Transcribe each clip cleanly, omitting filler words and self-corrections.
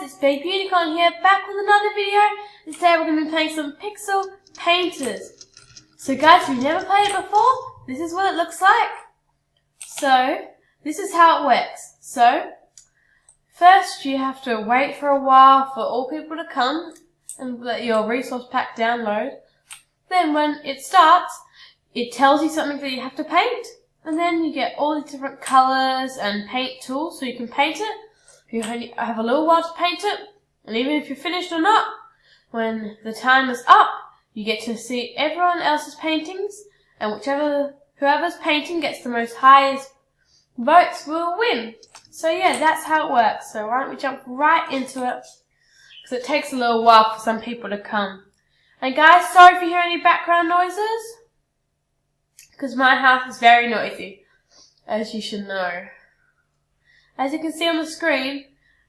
it's Big Unicorn here, back with another video. And today we're going to be playing some Pixel Painters. So guys, if you've never played it before, this is what it looks like. So, this is how it works. So, first you have to wait for a while for all people to come and let your resource pack download. Then when it starts, it tells you something that you have to paint. And then you get all the different colours and paint tools so you can paint it. You have a little while to paint it, and even if you're finished or not, when the time is up, you get to see everyone else's paintings, and whoever's painting gets the most highest votes will win. So yeah, that's how it works. So why don't we jump right into it, because it takes a little while for some people to come. And guys, sorry if you hear any background noises, because my house is very noisy, as you should know. As you can see on the screen,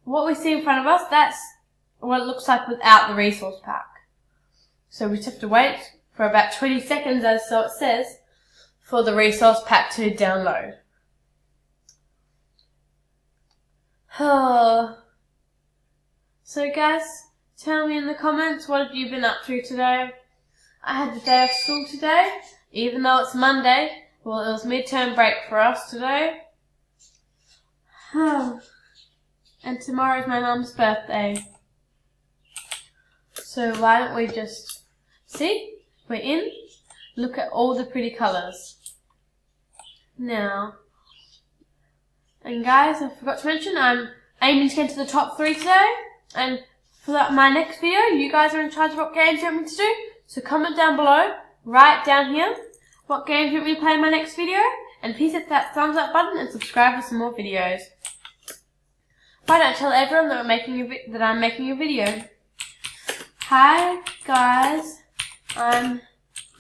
what we see in front of us, that's what it looks like without the resource pack. So we just have to wait for about 20 seconds, as so it says, for the resource pack to download. So guys, tell me in the comments, what have you been up to today? I had the day of school today, even though it's Monday. Well, it was midterm break for us today. And tomorrow's my mum's birthday. So why don't we just see? We're in. Look at all the pretty colours. Now, and guys, I forgot to mention, I'm aiming to get to the top 3 today. And for my next video, you guys are in charge of what games you want me to do. So comment down below, right down here, what games you want me to play in my next video. And please hit that thumbs up button and subscribe for some more videos. Why don't I tell everyone that I'm making a video? Hi guys, I'm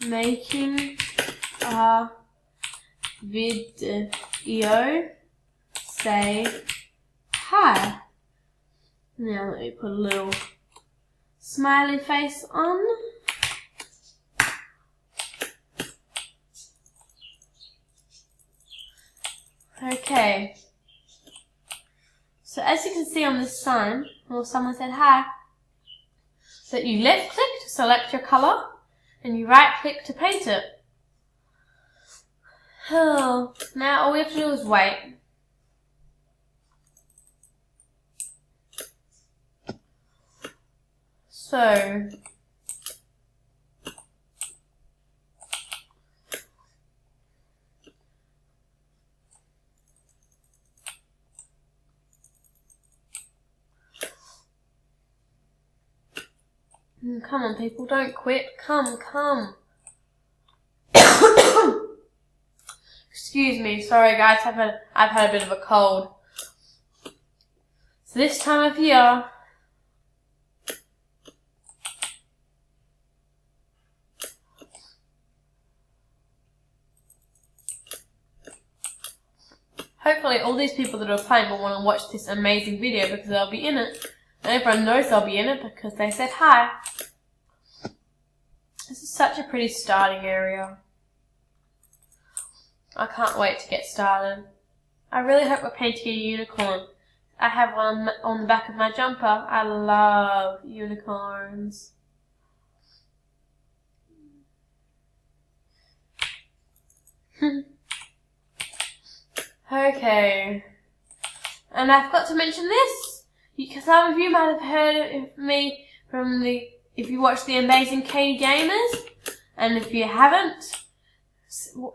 making a video. Say hi. Now let me put a little smiley face on. Okay. So as you can see on this sign, well, someone said hi, that you left click to select your colour, and you right click to paint it. Oh, now all we have to do is wait. So, come on people, don't quit. Come. Excuse me, sorry guys, I've had a bit of a cold. So this time of year, hopefully all these people that are playing will want to watch this amazing video because they'll be in it. And everyone knows they'll be in it because they said hi. This is such a pretty starting area. I can't wait to get started. I really hope we're painting a unicorn. I have one on the back of my jumper. I love unicorns. Okay. And I forgot to mention this, because some of you might have heard of me from if you watch the Amazing Katie Gamers, and if you haven't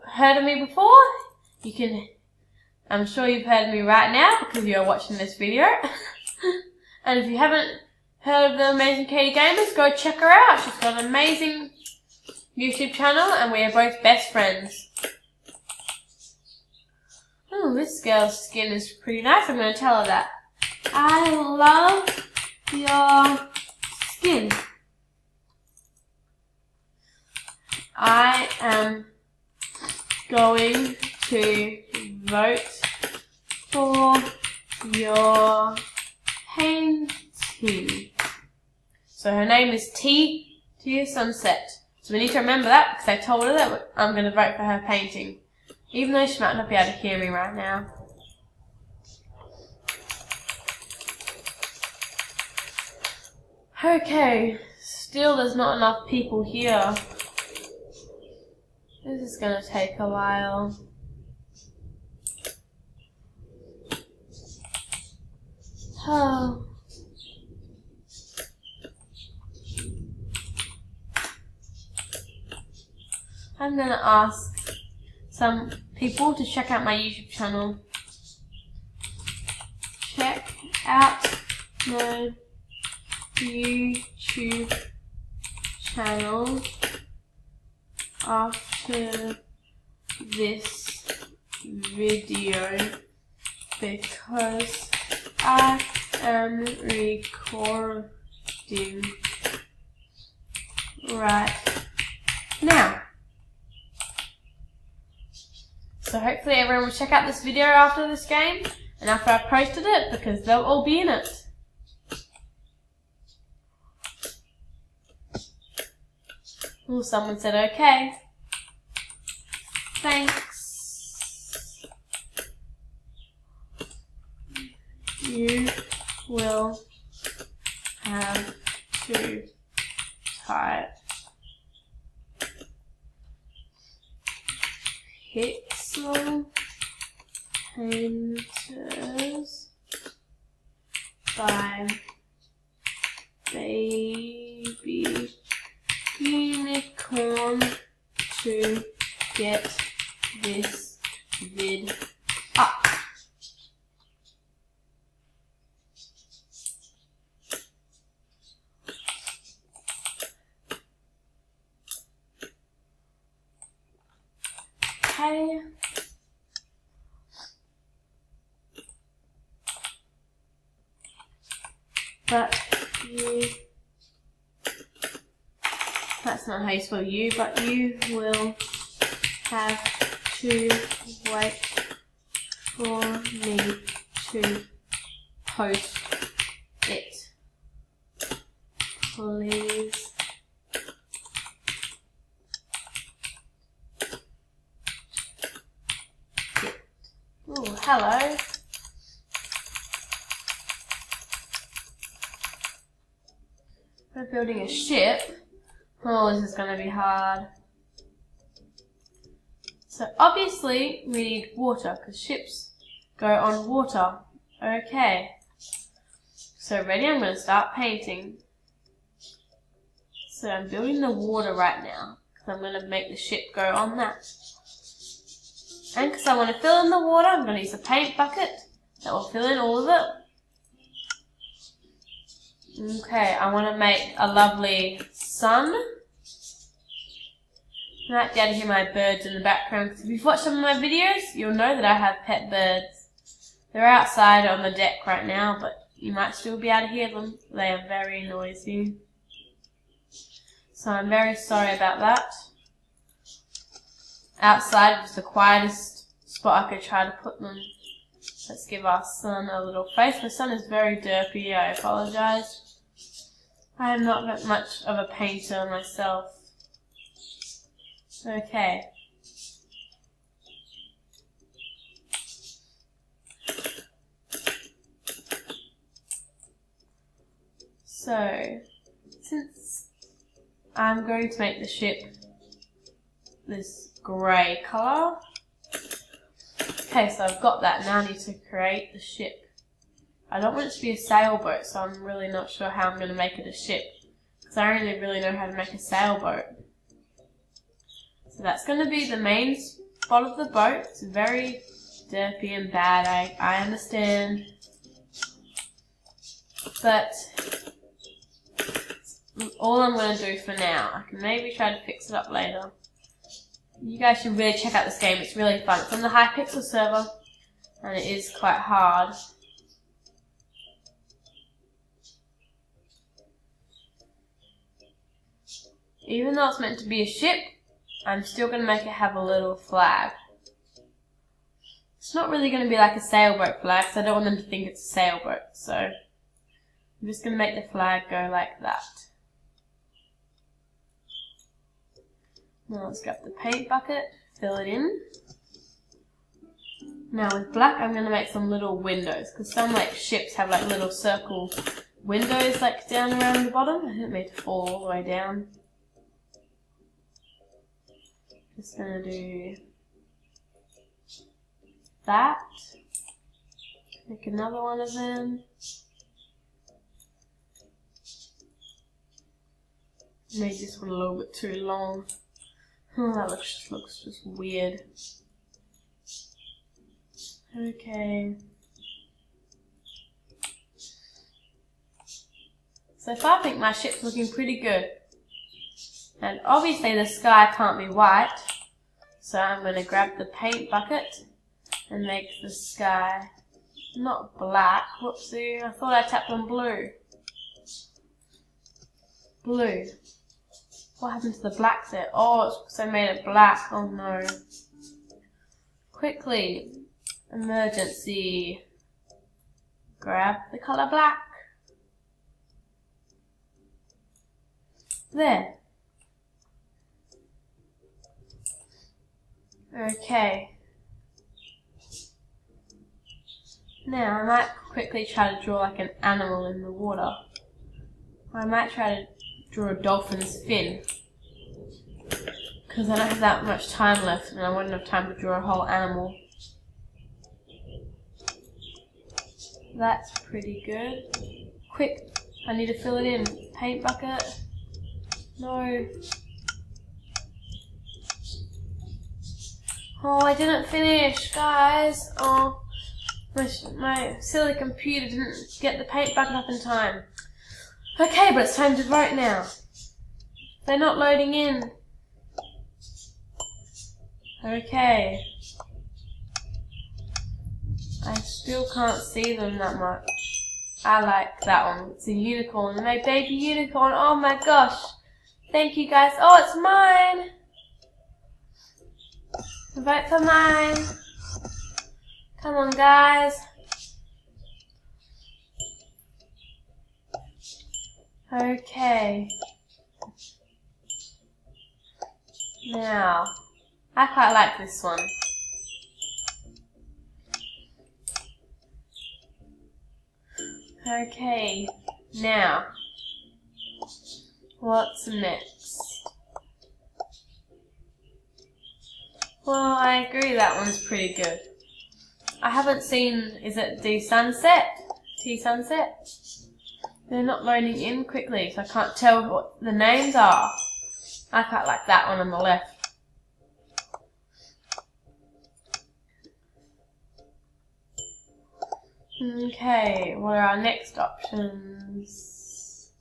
heard of me before, I'm sure you've heard of me right now because you're watching this video. And if you haven't heard of the Amazing Katie Gamers, go check her out. She's got an amazing YouTube channel and we are both best friends. Oh, this girl's skin is pretty nice. I'm going to tell her that. I love your skin. I am going to vote for your painting. So her name is T to Sunset. So we need to remember that because I told her that I'm going to vote for her painting. Even though she might not be able to hear me right now. Okay, still there's not enough people here. This is gonna take a while. Oh. I'm gonna ask some people to check out my YouTube channel. Check out my YouTube channel after this video because I am recording right now. So hopefully everyone will check out this video after this game and after I've posted it because they'll all be in it. Oh, someone said okay. Thanks. You will have to type Pixel Painters by Baby Unicorn to get this vid up. Okay. But you, that's not how you spell you, but you will have to wait for me to post it. Please. Oh, hello. We're building a ship. Oh, this is going to be hard. So obviously we need water because ships go on water. Okay. So ready? I'm going to start painting. So I'm building the water right now because I'm going to make the ship go on that. And because I want to fill in the water, I'm going to use a paint bucket that will fill in all of it. Okay, I want to make a lovely sun. You might be able to hear my birds in the background because if you've watched some of my videos, you'll know that I have pet birds. They're outside on the deck right now, but you might still be able to hear them. They are very noisy. So I'm very sorry about that. Outside was the quietest spot I could try to put them. Let's give our sun a little face. My sun is very derpy, I apologise. I am not that much of a painter myself. Okay. So, since I'm going to make the ship this grey colour. Okay, so I've got that. Now I need to create the ship. I don't want it to be a sailboat, so I'm really not sure how I'm going to make it a ship. Because I only really know how to make a sailboat. So that's going to be the main spot of the boat. It's very derpy and bad, I understand. But all I'm going to do for now. I can maybe try to fix it up later. You guys should really check out this game. It's really fun. It's on the Hypixel server, and it is quite hard. Even though it's meant to be a ship, I'm still going to make it have a little flag. It's not really going to be like a sailboat flag, so I don't want them to think it's a sailboat. So I'm just going to make the flag go like that. Now let's grab the paint bucket, fill it in. Now with black I'm going to make some little windows, because some like ships have like little circle windows like down around the bottom. I didn't mean to fall all the way down. Just gonna do that. Make another one of them. Made this one a little bit too long. Oh, that looks just weird. Okay. So far I think my ship's looking pretty good. And obviously the sky can't be white. So I'm going to grab the paint bucket and make the sky not black. Whoopsie, I thought I tapped on blue. Blue. What happened to the black there? Oh, it's because I made it black. Oh no. Quickly. Emergency. Grab the colour black. There. Okay. Now I might quickly try to draw like an animal in the water. I might try to draw a dolphin's fin. Because I don't have that much time left and I wouldn't have time to draw a whole animal. That's pretty good. Quick, I need to fill it in. Paint bucket. No. Oh, I didn't finish, guys. Oh, my silly computer didn't get the paint bucket up in time. Okay, but it's time to vote now. They're not loading in. Okay. I still can't see them that much. I like that one. It's a unicorn. My baby unicorn. Oh my gosh. Thank you guys. Oh, it's mine. Vote for mine. Come on, guys. Okay. Now, I quite like this one. Okay, now, what's next? Well, I agree that one's pretty good. I haven't seen, is it the sunset? T-sunset? They're not loading in quickly, so I can't tell what the names are. I quite like that one on the left. Okay, what are our next options?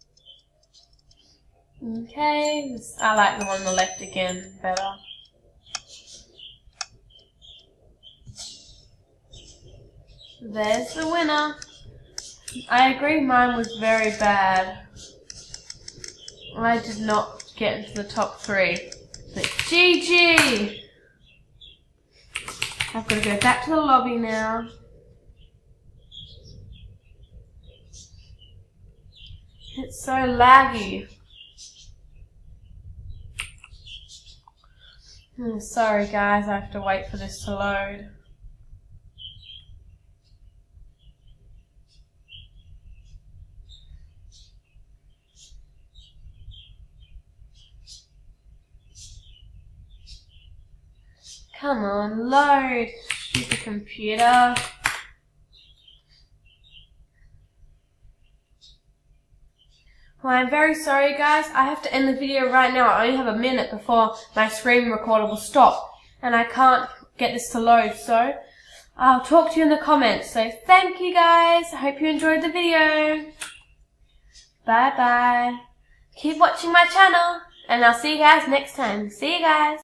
Okay, I like the one on the left again better. There's the winner. I agree mine was very bad. I did not get into the top 3. But GG! I've got to go back to the lobby now. It's so laggy. Sorry guys, I have to wait for this to load. Come on, load, stupid computer. Well, I'm very sorry guys, I have to end the video right now. I only have a minute before my screen recorder will stop. And I can't get this to load, so I'll talk to you in the comments. So thank you guys, I hope you enjoyed the video. Bye bye. Keep watching my channel, and I'll see you guys next time. See you guys.